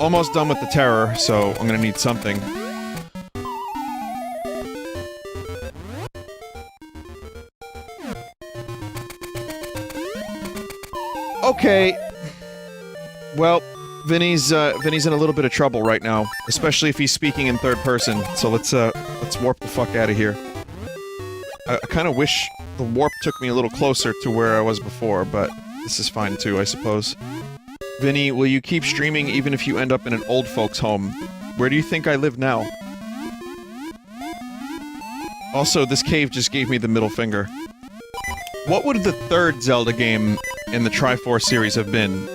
Almost done with the terror, so I'm gonna need something. Okay. Well, Vinny's in a little bit of trouble right now, especially if he's speaking in third person. So let's warp the fuck out of here. I kind of wish the warp took me a little closer to where I was before, but this is fine too, I suppose. Vinny, will you keep streaming even if you end up in an old folks' home? Where do you think I live now? Also, this cave just gave me the middle finger. What would the third Zelda game in the Triforce series have been?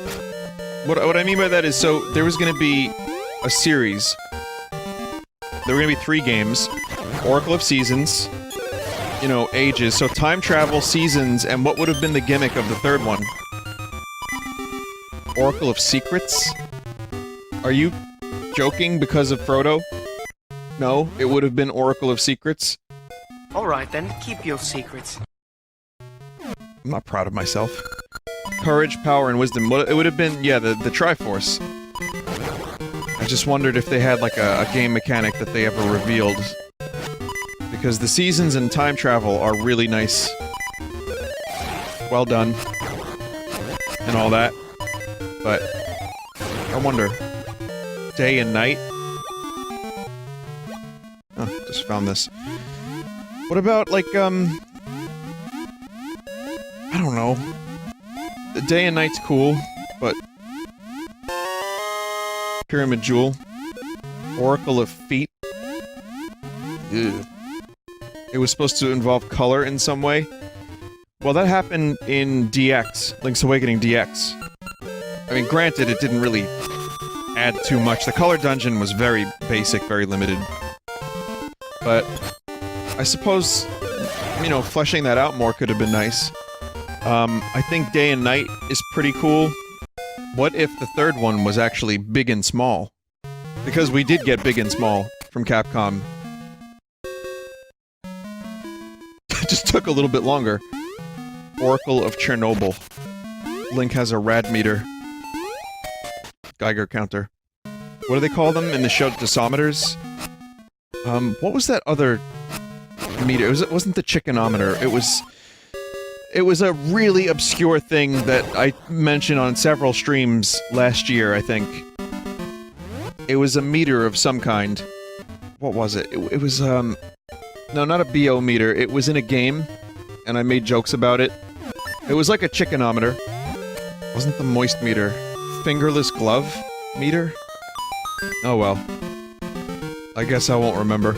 What I mean by that is, so there was gonna be a series. There were gonna be 3 games. Oracle of Seasons, you know, ages, so time travel, seasons, and what would have been the gimmick of the third one? Oracle of Secrets? Are you joking because of Frodo? No, it would have been Oracle of Secrets. Alright then, keep your secrets. I'm not proud of myself. Courage, power, and wisdom. Well, it would have been, yeah, the Triforce. I just wondered if they had, like, a game mechanic that they ever revealed. Because the seasons and time travel are really nice. Well done. And all that. But, I wonder. Day and night? Oh, just found this. What about, like, I don't know. The day and night's cool, but... Pyramid Jewel. Oracle of Feet. Ew. It was supposed to involve color in some way. Well, that happened in DX. Link's Awakening DX. I mean, granted, it didn't really add too much. The color dungeon was very basic, very limited. But... I suppose, you know, fleshing that out more could have been nice. I think Day and Night is pretty cool. What if the third one was actually Big and Small? Because we did get Big and Small from Capcom. It just took a little bit longer. Oracle of Chernobyl. Link has a rad meter. Geiger counter. What do they call them in the show? Dosimeters? What was that other... meter? It wasn't the chickenometer, it was a really obscure thing that I mentioned on several streams last year, I think. It was a meter of some kind. What was it? It was, no, not a BO meter, it was in a game, and I made jokes about it. It was like a chickenometer. It wasn't the moist meter. Fingerless glove meter? Oh well. I guess I won't remember.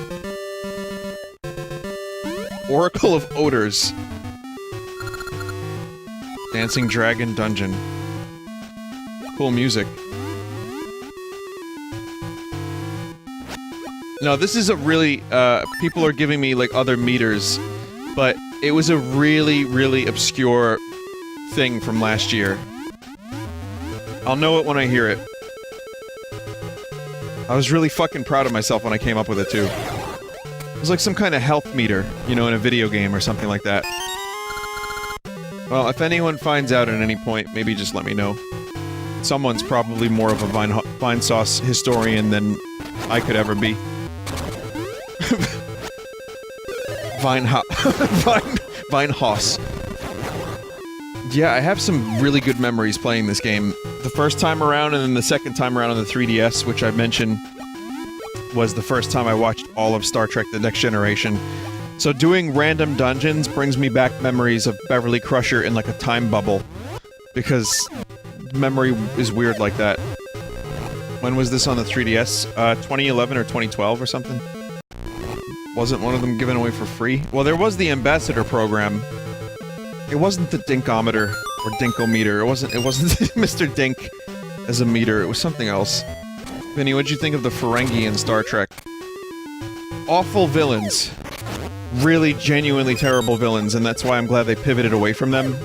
Oracle of Odors. Dancing Dragon Dungeon. Cool music. No, this is a really, people are giving me, like, other meters, but it was a really, really obscure thing from last year. I'll know it when I hear it. I was really fucking proud of myself when I came up with it, too. It was like some kind of health meter, you know, in a video game or something like that. Well, if anyone finds out at any point, maybe just let me know. Someone's probably more of a Vinesauce historian than I could ever be. Vinehouse. Yeah, I have some really good memories playing this game. The first time around and then the second time around on the 3DS, which I mentioned was the first time I watched all of Star Trek: The Next Generation. So doing random dungeons brings me back memories of Beverly Crusher in like a time bubble. Because memory is weird like that. When was this on the 3DS? 2011 or 2012 or something? Wasn't one of them given away for free? Well, there was the Ambassador program. It wasn't the Dinkometer or Dinkometer. It wasn't Mr. Dink as a meter. It was something else. Vinny, what'd you think of the Ferengi in Star Trek? Awful villains. Really genuinely terrible villains, and that's why I'm glad they pivoted away from them.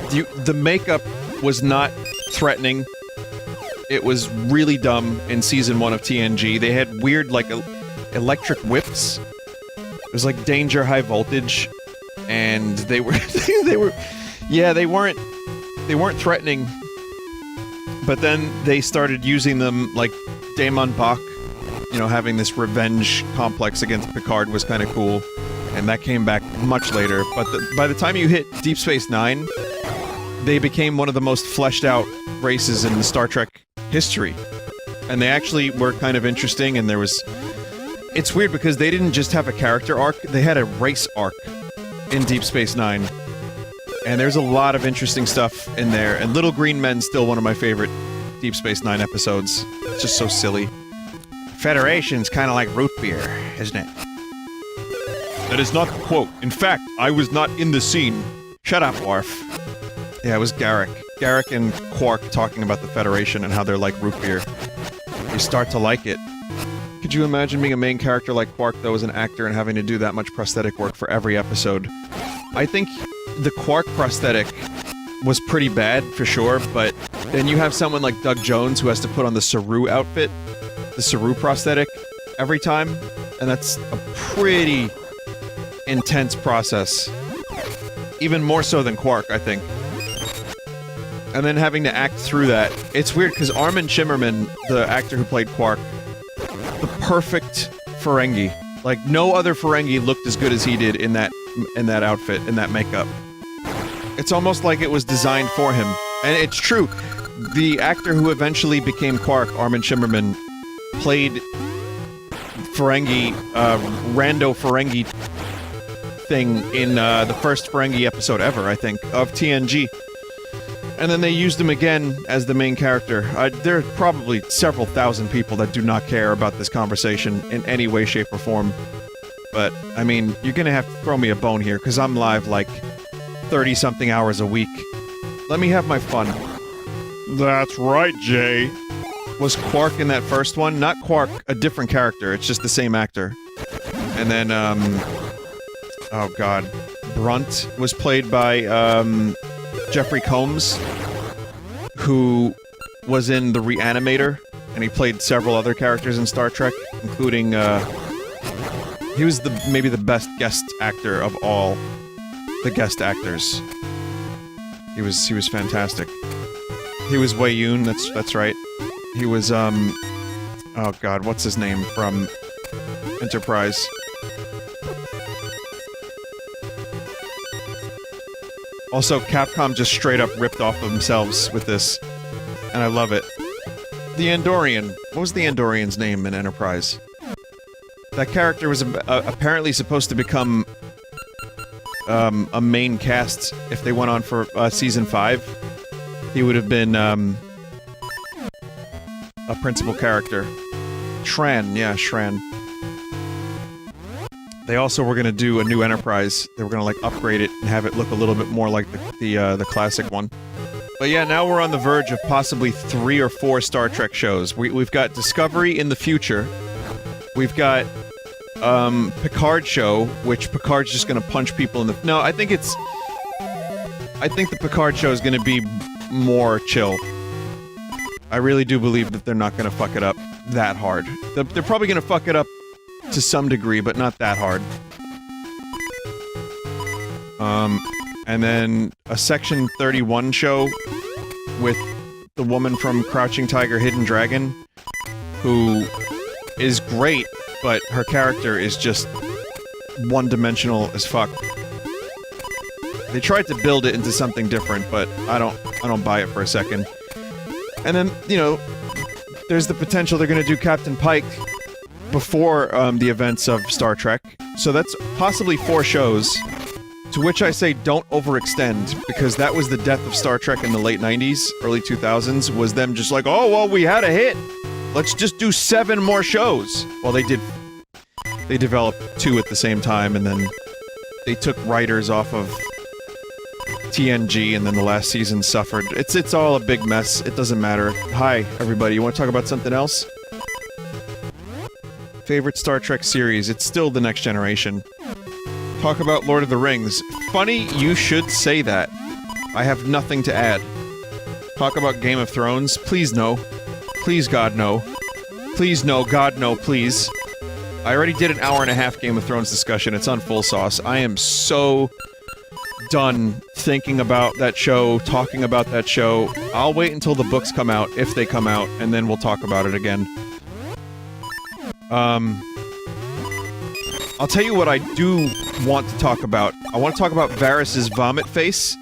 The makeup was not threatening. It was really dumb in Season 1 of TNG. They had weird, like, electric whips. It was like Danger High Voltage. And they were... yeah, they weren't threatening. But then they started using them, like, Damon Bach, you know, having this revenge complex against Picard was kind of cool, and that came back much later. But by the time you hit Deep Space Nine, they became one of the most fleshed out races in Star Trek history. And they actually were kind of interesting, and there was... It's weird because they didn't just have a character arc, they had a race arc in Deep Space Nine. And there's a lot of interesting stuff in there, and Little Green Men's still one of my favorite Deep Space Nine episodes. It's just so silly. Federation's kind of like root beer, isn't it? That is not the quote. In fact, I was not in the scene. Shut up, Worf. Yeah, it was Garrick. Garrick and Quark talking about the Federation and how they're like root beer. You start to like it. Could you imagine being a main character like Quark, though, as an actor and having to do that much prosthetic work for every episode? I think the Quark prosthetic was pretty bad, for sure, but then you have someone like Doug Jones who has to put on the Saru outfit, the Saru prosthetic, every time, and that's a pretty intense process. Even more so than Quark, I think. And then having to act through that. It's weird, because Armin Shimmerman, the actor who played Quark, the perfect Ferengi. Like, no other Ferengi looked as good as he did in that outfit, in that makeup. It's almost like it was designed for him. And it's true. The actor who eventually became Quark, Armin Shimmerman, played Ferengi, rando Ferengi thing in the first Ferengi episode ever, I think, of TNG. And then they used him again as the main character. There are probably several thousand people that do not care about this conversation in any way, shape, or form. But, I mean, you're gonna have to throw me a bone here, because I'm live, like, 30-something hours a week. Let me have my fun. That's right, Jay. Was Quark in that first one? Not Quark, a different character. It's just the same actor. And then, oh god. Brunt was played by, Jeffrey Combs, who was in The Reanimator, and he played several other characters in Star Trek, including, he was maybe the best guest actor of all the guest actors. He was fantastic. He was Wei Yun, that's right. He was, oh god, what's his name from Enterprise? Also, Capcom just straight up ripped off of themselves with this, and I love it. The Andorian. What was the Andorian's name in Enterprise? That character was apparently supposed to become a main cast if they went on for Season 5. He would have been a principal character. Shran, yeah, Shran. They also were gonna do a new Enterprise. They were gonna, like, upgrade it and have it look a little bit more like the classic one. But yeah, now we're on the verge of possibly 3 or 4 Star Trek shows. We've got Discovery in the future. We've got, Picard show, which Picard's just gonna punch people in the... No, I think the Picard show is gonna be more chill. I really do believe that they're not gonna fuck it up that hard. They're probably gonna fuck it up to some degree, but not that hard. And then a Section 31 show with the woman from Crouching Tiger, Hidden Dragon, who is great, but her character is just one-dimensional as fuck. They tried to build it into something different, but I don't buy it for a second. And then, you know, there's the potential they're gonna do Captain Pike before the events of Star Trek. So that's possibly 4 shows, to which I say don't overextend, because that was the death of Star Trek in the late 90s, early 2000s, was them just like, oh, well, we had a hit! Let's just do 7 more shows! Well, they developed 2 at the same time, and then they took writers off of TNG, and then the last season suffered. It's all a big mess. It doesn't matter. Hi, everybody. You want to talk about something else? Favorite Star Trek series? It's still The Next Generation. Talk about Lord of the Rings. Funny you should say that. I have nothing to add. Talk about Game of Thrones? Please no. Please God no. Please no, God no, please. I already did an hour-and-a-half Game of Thrones discussion. It's on Full Sauce. I am so done thinking about that show, talking about that show. I'll wait until the books come out, if they come out, and then we'll talk about it again. I'll tell you what I do want to talk about. I want to talk about Varys' vomit face.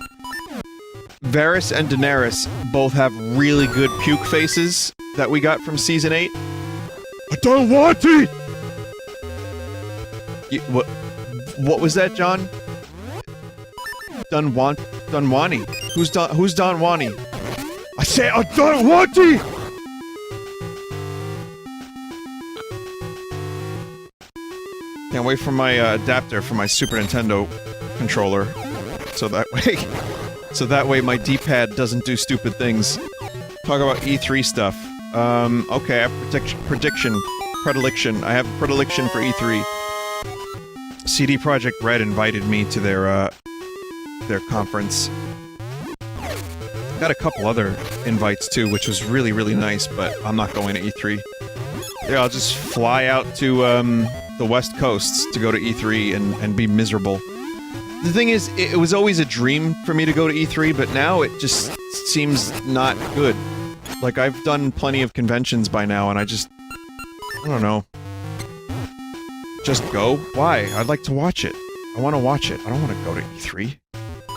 Varys and Daenerys both have really good puke faces that we got from Season 8. I don't want it! What was that, John? Dunwani. Who's Donwani? I say I don't want it! Can't wait for my adapter for my Super Nintendo controller. So that way my D-pad doesn't do stupid things. Talk about E3 stuff. Okay, I have predilection. I have a predilection for E3. CD Projekt Red invited me to their conference. Got a couple other invites too, which was really, really nice, but I'm not going to E3. Yeah, I'll just fly out to, the West Coast to go to E3 and be miserable. The thing is, it was always a dream for me to go to E3, but now it just seems not good. Like, I've done plenty of conventions by now, and I don't know. Just go? Why? I'd like to watch it. I want to watch it. I don't want to go to E3.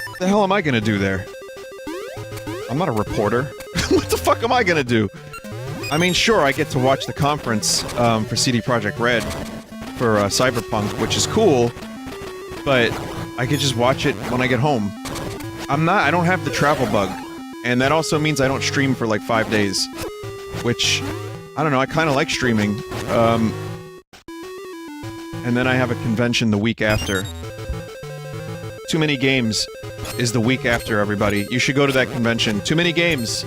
What the hell am I gonna do there? I'm not a reporter. What the fuck am I gonna do? I mean, sure, I get to watch the conference, for CD Projekt Red, for, Cyberpunk, which is cool, but I could just watch it when I get home. I don't have the travel bug, and that also means I don't stream for like 5 days, which, I don't know, I kinda like streaming, and then I have a convention the week after. Too Many Games is the week after, everybody. You should go to that convention. Too Many Games!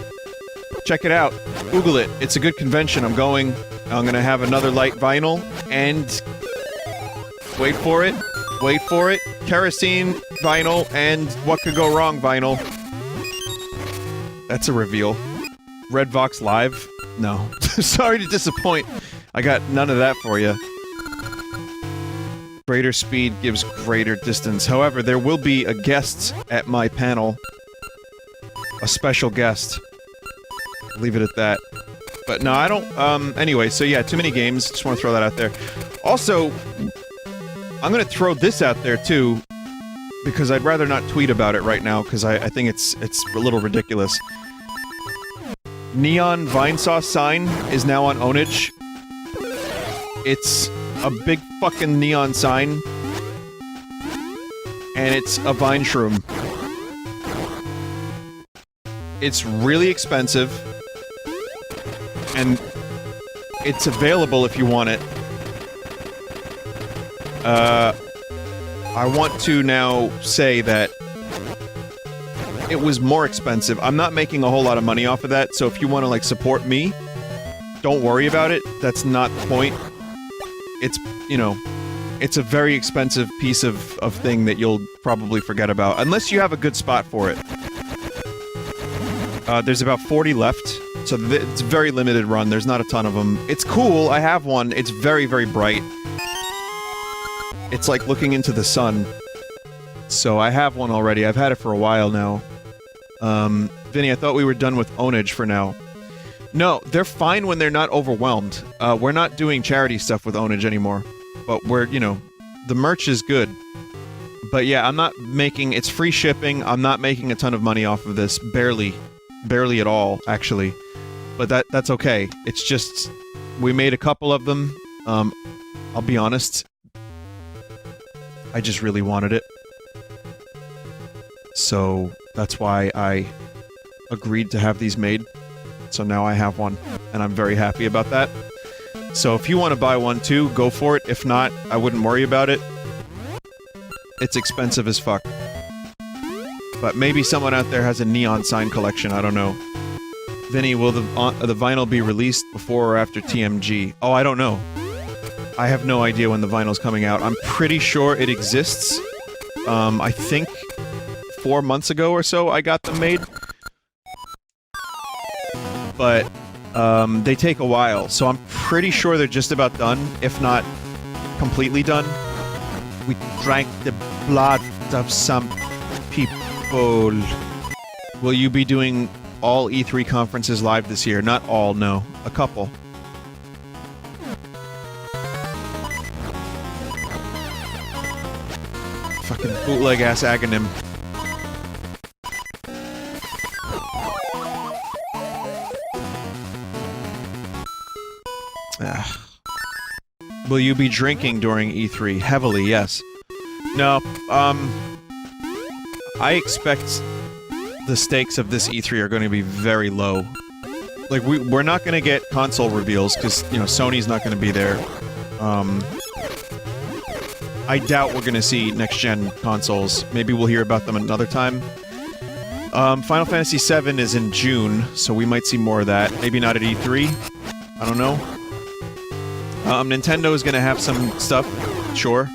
Check it out. Google it. It's a good convention. I'm gonna have another light vinyl, and... Wait for it. Wait for it. Kerosene vinyl, and What Could Go Wrong vinyl. That's a reveal. Red Vox Live? No. Sorry to disappoint. I got none of that for you. Greater speed gives greater distance. However, there will be a guest at my panel. A special guest. Leave it at that. But no, I don't, anyway, so yeah, Too Many Games. Just want to throw that out there. Also, I'm gonna throw this out there, too, because I'd rather not tweet about it right now, because I think it's a little ridiculous. Neon Vinesauce sign is now on Onage. It's a big fucking neon sign. And it's a Vine Shroom. It's really expensive. And it's available if you want it. I want to now say that it was more expensive. I'm not making a whole lot of money off of that, so if you want to, like, support me, don't worry about it. That's not the point. It's, you know, it's a very expensive piece of thing that you'll probably forget about, unless you have a good spot for it. There's about 40 left, so it's a very limited run. There's not a ton of them. It's cool. I have one. It's very, very bright. It's like looking into the sun. So I have one already. I've had it for a while now. Vinny, I thought we were done with Onage for now. No, they're fine when they're not overwhelmed. We're not doing charity stuff with Onage anymore. But we're, you know, the merch is good. But yeah, I'm not making... It's free shipping. I'm not making a ton of money off of this. Barely. Barely at all, actually. But that's okay. It's just... We made a couple of them. I'll be honest. I just really wanted it. So, that's why I agreed to have these made. So now I have one, and I'm very happy about that. So if you want to buy one too, go for it. If not, I wouldn't worry about it. It's expensive as fuck. But maybe someone out there has a neon sign collection, I don't know. Vinny, will the vinyl be released before or after TMG? Oh, I don't know. I have no idea when the vinyl's coming out. I'm pretty sure it exists. I think 4 months ago or so I got them made. But, they take a while, so I'm pretty sure they're just about done, if not completely done. We drank the blood of some people. Will you be doing all E3 conferences live this year? Not all, no. A couple. bootleg-ass Aghanim. Will you be drinking during E3? Heavily, yes. No, I expect the stakes of this E3 are going to be very low. Like, we're not going to get console reveals, because, you know, Sony's not going to be there. I doubt we're going to see next-gen consoles. Maybe we'll hear about them another time. Final Fantasy VII is in June, so we might see more of that. Maybe not at E3. I don't know. Nintendo is going to have some stuff, sure.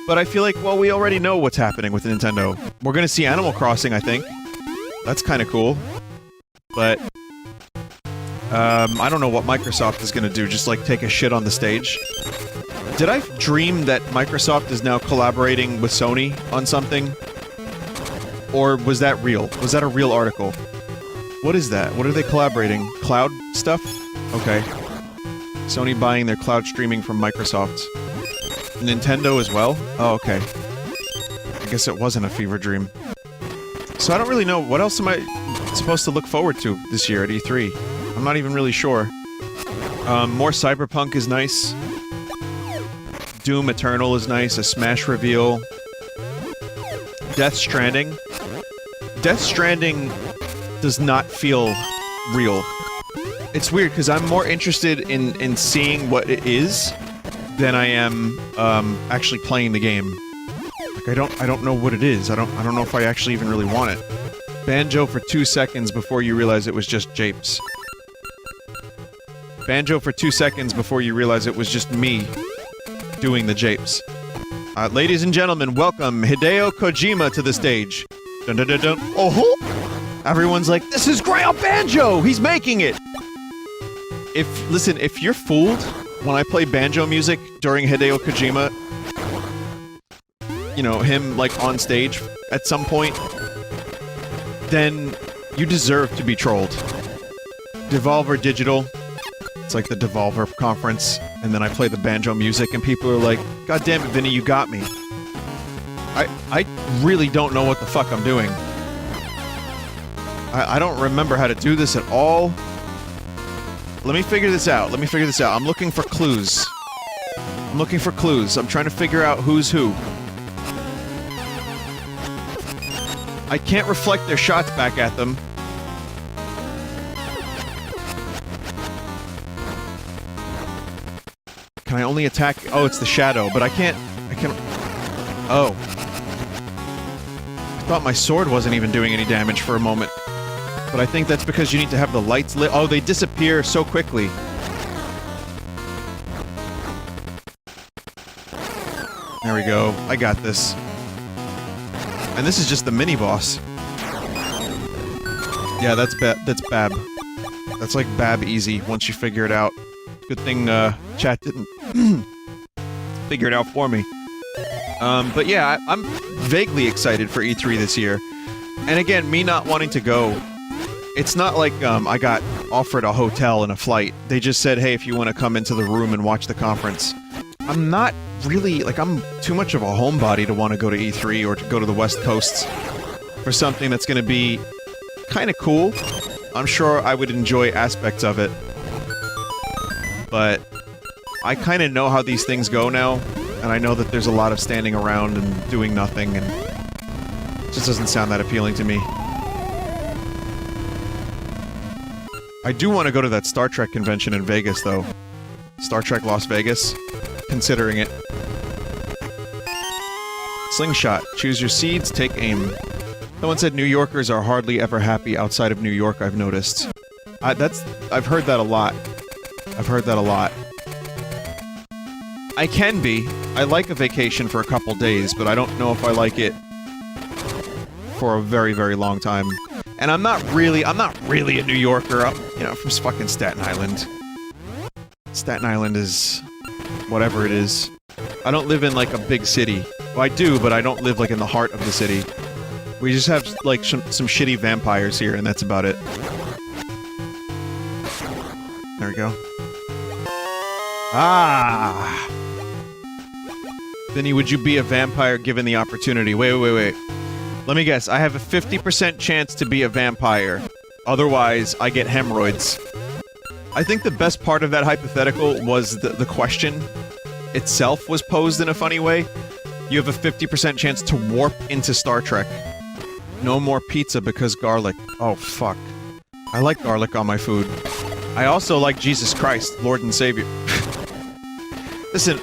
But I feel like, well, we already know what's happening with Nintendo. We're going to see Animal Crossing, I think. That's kind of cool. But I don't know what Microsoft is going to do, just like take a shit on the stage. Did I dream that Microsoft is now collaborating with Sony on something? Or was that real? Was that a real article? What is that? What are they collaborating? Cloud stuff? Okay. Sony buying their cloud streaming from Microsoft. Nintendo as well? Oh, okay. I guess it wasn't a fever dream. So I don't really know. What else am I supposed to look forward to this year at E3? I'm not even really sure. More Cyberpunk is nice. Doom Eternal is nice. A Smash reveal. Death Stranding. Death Stranding does not feel real. It's weird, because I'm more interested in seeing what it is than I am, actually playing the game. Like, I don't know what it is. I don't know if I actually even really want it. Banjo for 2 seconds before you realize it was just japes. Banjo for 2 seconds before you realize it was just me doing the japes. Ladies and gentlemen, welcome Hideo Kojima to the stage. Dun dun dun dun. Oh! Everyone's like, this is great! Banjo! He's making it! Listen, if you're fooled when I play banjo music during Hideo Kojima, you know, him, like, on stage at some point, then you deserve to be trolled. Devolver Digital. It's like the Devolver conference, and then I play the banjo music, and people are like, God damn it, Vinny, you got me. I really don't know what the fuck I'm doing. I don't remember how to do this at all. Let me figure this out. I'm looking for clues. I'm trying to figure out who's who. I can't reflect their shots back at them. Can I only attack? Oh, it's the shadow, but I can't... Oh. I thought my sword wasn't even doing any damage for a moment. But I think that's because you need to have the lights lit. Oh, they disappear so quickly. There we go. I got this. And this is just the mini-boss. Yeah, that's Bab. That's like Bab easy once you figure it out. Good thing, chat didn't figure it out for me. But yeah, I'm vaguely excited for E3 this year. And again, me not wanting to go, it's not like, I got offered a hotel and a flight. They just said, hey, if you want to come into the room and watch the conference. I'm not really, like, I'm too much of a homebody to want to go to E3 or to go to the West Coast for something that's going to be kind of cool. I'm sure I would enjoy aspects of it. But I kind of know how these things go now, and I know that there's a lot of standing around and doing nothing, and it just doesn't sound that appealing to me. I do want to go to that Star Trek convention in Vegas, though. Star Trek Las Vegas. Considering it. Slingshot. Choose your seeds, take aim. Someone said New Yorkers are hardly ever happy outside of New York, I've noticed. I've heard that a lot. I can be. I like a vacation for a couple days, but I don't know if I like it for a very, very long time. And I'm not really a New Yorker. I'm, you know, from fucking Staten Island. Staten Island is whatever it is. I don't live in, like, a big city. Well, I do, but I don't live, like, in the heart of the city. We just have, like, some shitty vampires here, and that's about it. There we go. Ah! Vinny, would you be a vampire given the opportunity? Wait. Let me guess. I have a 50% chance to be a vampire. Otherwise, I get hemorrhoids. I think the best part of that hypothetical was the question itself was posed in a funny way. You have a 50% chance to warp into Star Trek. No more pizza because garlic. Oh, fuck. I like garlic on my food. I also like Jesus Christ, Lord and Savior. Listen,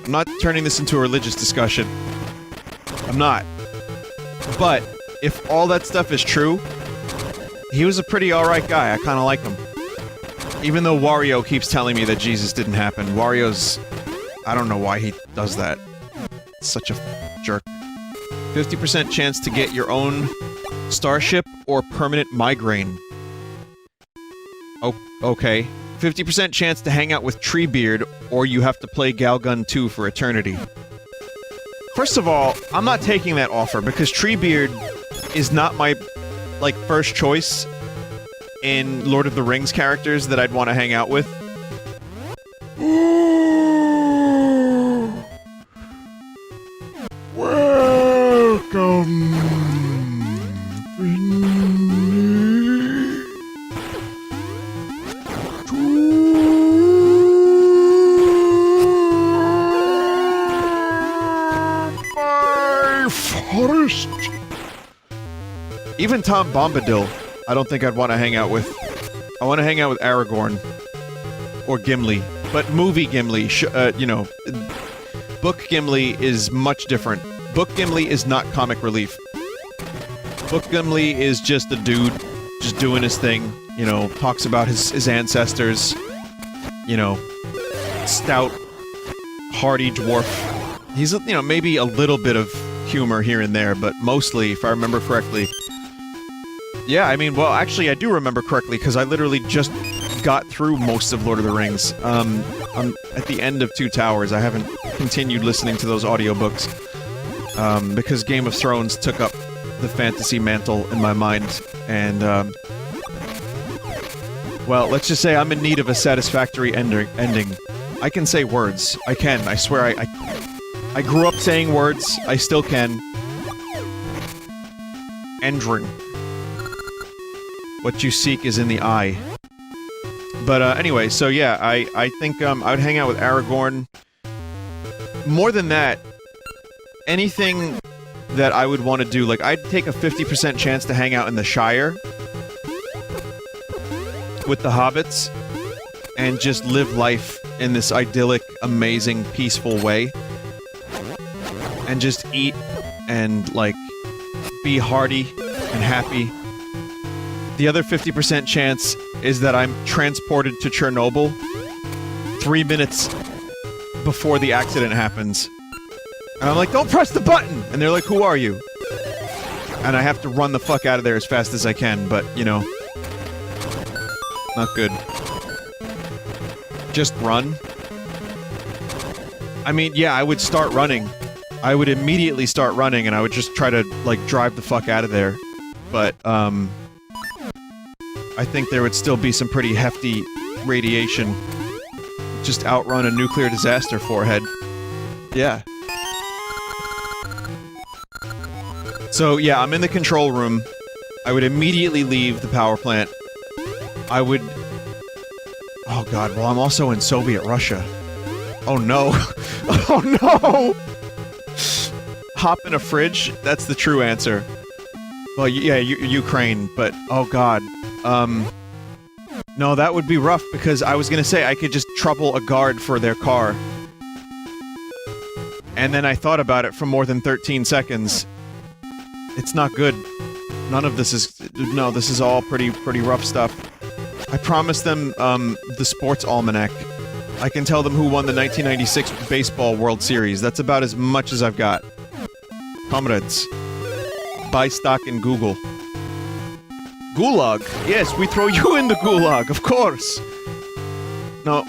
I'm not turning this into a religious discussion. I'm not. But, if all that stuff is true, he was a pretty alright guy. I kinda like him. Even though Wario keeps telling me that Jesus didn't happen. Wario's... I don't know why he does that. Such a jerk. 50% chance to get your own starship or permanent migraine. Oh, okay. 50% chance to hang out with Treebeard, or you have to play Galgun 2 for eternity. First of all, I'm not taking that offer, because Treebeard is not my, like, first choice in Lord of the Rings characters that I'd want to hang out with. Welcome, Vinny, to my forest. Even Tom Bombadil, I don't think I'd want to hang out with. I want to hang out with Aragorn. Or Gimli. But movie Gimli, you know, book Gimli is much different. Book Gimli is not comic relief. Book Gimli is just a dude, just doing his thing, you know, talks about his ancestors, you know, stout, hardy dwarf. He's, you know, maybe a little bit of humor here and there, but mostly, if I remember correctly... Yeah, I mean, well, actually, I do remember correctly, because I literally just got through most of Lord of the Rings. I'm at the end of Two Towers. I haven't continued listening to those audiobooks. Because Game of Thrones took up the fantasy mantle in my mind, and, well, let's just say I'm in need of a satisfactory ending. I can say words. I can. I swear I grew up saying words. I still can. Endring. What you seek is in the eye. But, anyway, so yeah, I think, I would hang out with Aragorn. More than that, anything that I would want to do, like, I'd take a 50% chance to hang out in the Shire with the hobbits and just live life in this idyllic, amazing, peaceful way. And just eat and, like, be hearty and happy. The other 50% chance is that I'm transported to Chernobyl 3 minutes before the accident happens. And I'm like, don't press the button! And they're like, who are you? And I have to run the fuck out of there as fast as I can, but, you know... not good. Just run? I mean, yeah, I would start running. I would immediately start running, and I would just try to, like, drive the fuck out of there. But, I think there would still be some pretty hefty radiation. Just outrun a nuclear disaster, forehead. Yeah. So, yeah, I'm in the control room. I would immediately leave the power plant. I would... Oh god, well, I'm also in Soviet Russia. Oh no. Oh no! Hop in a fridge? That's the true answer. Well, yeah, Ukraine, but... Oh god. No, that would be rough, because I was gonna say I could just trouble a guard for their car. And then I thought about it for more than 13 seconds. It's not good. None of this is... No, this is all pretty rough stuff. I promised them, the sports almanac. I can tell them who won the 1996 Baseball World Series. That's about as much as I've got. Comrades. Buy stock in Google. Gulag? Yes, we throw you in the gulag, of course! No,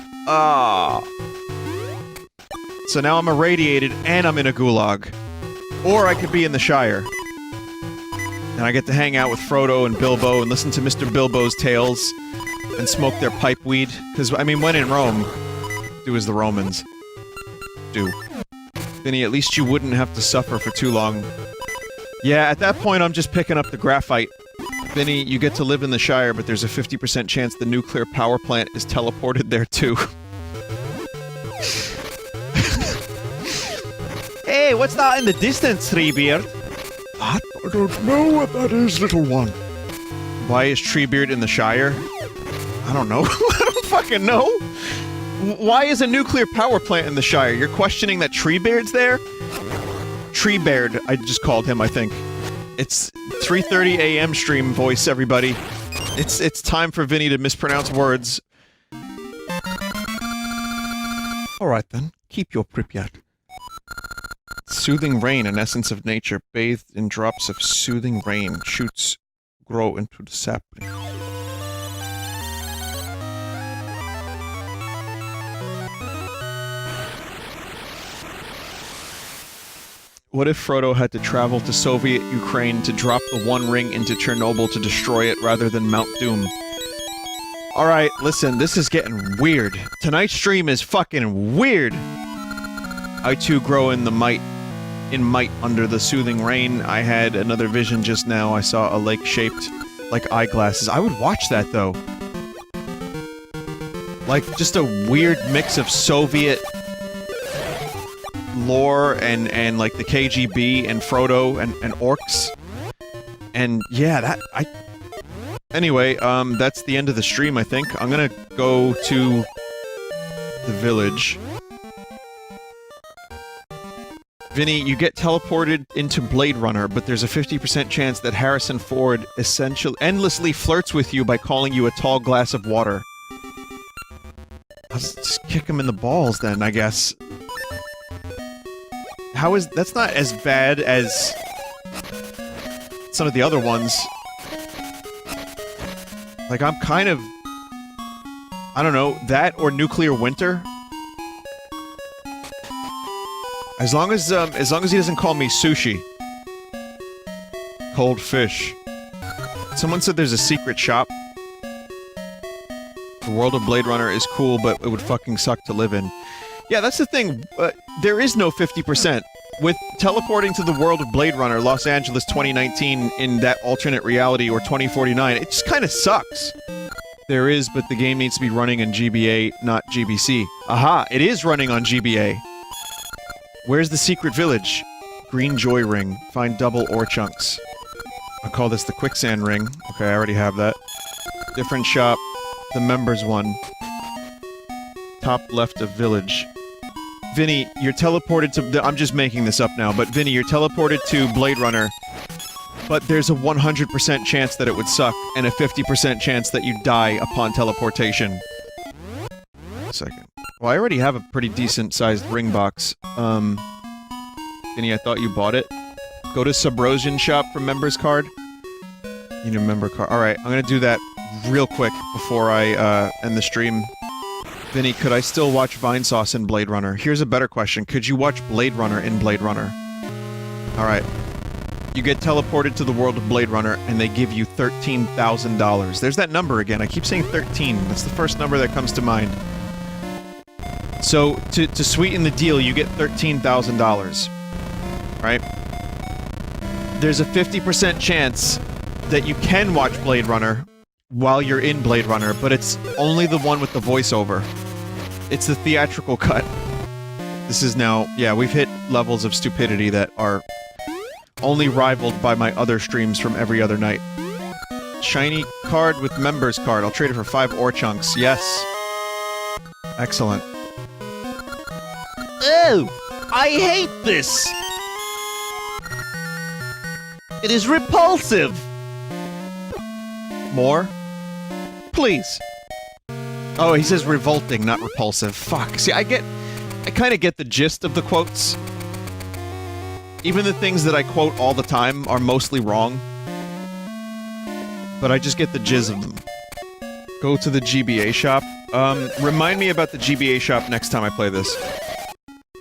So now I'm irradiated and I'm in a gulag. Or I could be in the Shire. And I get to hang out with Frodo and Bilbo and listen to Mr. Bilbo's tales and smoke their pipe weed. Because, I mean, when in Rome, do as the Romans do. Vinny, at least you wouldn't have to suffer for too long. Yeah, at that point I'm just picking up the graphite. Vinny, you get to live in the Shire, but there's a 50% chance the nuclear power plant is teleported there too. Hey, what's that in the distance, Treebeard? What? I don't know what that is, little one. Why is Treebeard in the Shire? I don't know. I don't fucking know. Why is a nuclear power plant in the Shire? You're questioning that Treebeard's there? Treebeard, I just called him, I think. It's 3:30 a.m. stream voice, everybody. It's time for Vinny to mispronounce words. Alright then, keep your Pripyat. Soothing rain, an essence of nature, bathed in drops of soothing rain. Shoots grow into the sapling. What if Frodo had to travel to Soviet Ukraine to drop the One Ring into Chernobyl to destroy it rather than Mount Doom? Alright, listen, this is getting weird. Tonight's stream is fucking weird! I too grow in might under the soothing rain. I had another vision just now. I saw a lake shaped like eyeglasses. I would watch that, though. Like, just a weird mix of Soviet lore and like the KGB and Frodo and orcs. And yeah, anyway, that's the end of the stream, I think. I'm gonna go to the village. Vinny, you get teleported into Blade Runner, but there's a 50% chance that Harrison Ford endlessly flirts with you by calling you a tall glass of water. I'll just kick him in the balls then, I guess. That's not as bad as some of the other ones. Like, I'm kind of... I don't know, that or Nuclear Winter? As long as he doesn't call me sushi. Cold fish. Someone said there's a secret shop. The world of Blade Runner is cool, but it would fucking suck to live in. Yeah, that's the thing. There is no 50%. With teleporting to the world of Blade Runner, Los Angeles 2019 in that alternate reality, or 2049, it just kinda sucks. There is, but the game needs to be running in GBA, not GBC. Aha! It is running on GBA! Where's the secret village? Green Joy Ring. Find double ore chunks. I'll call this the Quicksand Ring. Okay, I already have that. Different shop. The members one. Top left of village. Vinny, you're teleported to... I'm just making this up now, but Vinny, you're teleported to Blade Runner, but there's a 100% chance that it would suck, and a 50% chance that you die upon teleportation. A second. Well, I already have a pretty decent-sized ring box. Vinny, I thought you bought it. Go to Subrosian shop for members card. You need a member card. Alright, I'm gonna do that real quick before I, end the stream. Vinny, could I still watch Vinesauce in Blade Runner? Here's a better question. Could you watch Blade Runner in Blade Runner? Alright. You get teleported to the world of Blade Runner, and they give you $13,000. There's that number again. I keep saying 13. That's the first number that comes to mind. So, to sweeten the deal, you get $13,000. Right? There's a 50% chance that you can watch Blade Runner while you're in Blade Runner, but it's only the one with the voiceover. It's the theatrical cut. This is now... yeah, we've hit levels of stupidity that are only rivaled by my other streams from every other night. Shiny card with members card. I'll trade it for 5 ore chunks. Yes. Excellent. Oh! I hate this! It is repulsive! More? Please. Oh, he says revolting, not repulsive. Fuck. See, I kinda get the gist of the quotes. Even the things that I quote all the time are mostly wrong. But I just get the jizz of them. Go to the GBA shop. Remind me about the GBA shop next time I play this.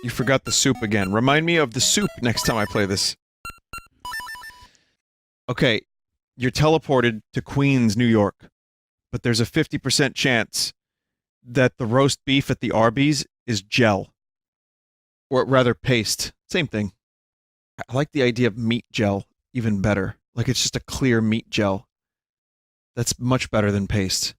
You forgot the soup again. Remind me of the soup next time I play this. Okay, you're teleported to Queens, New York. But there's a 50% chance that the roast beef at the Arby's is gel. Or rather, paste. Same thing. I like the idea of meat gel even better. Like it's just a clear meat gel. That's much better than paste.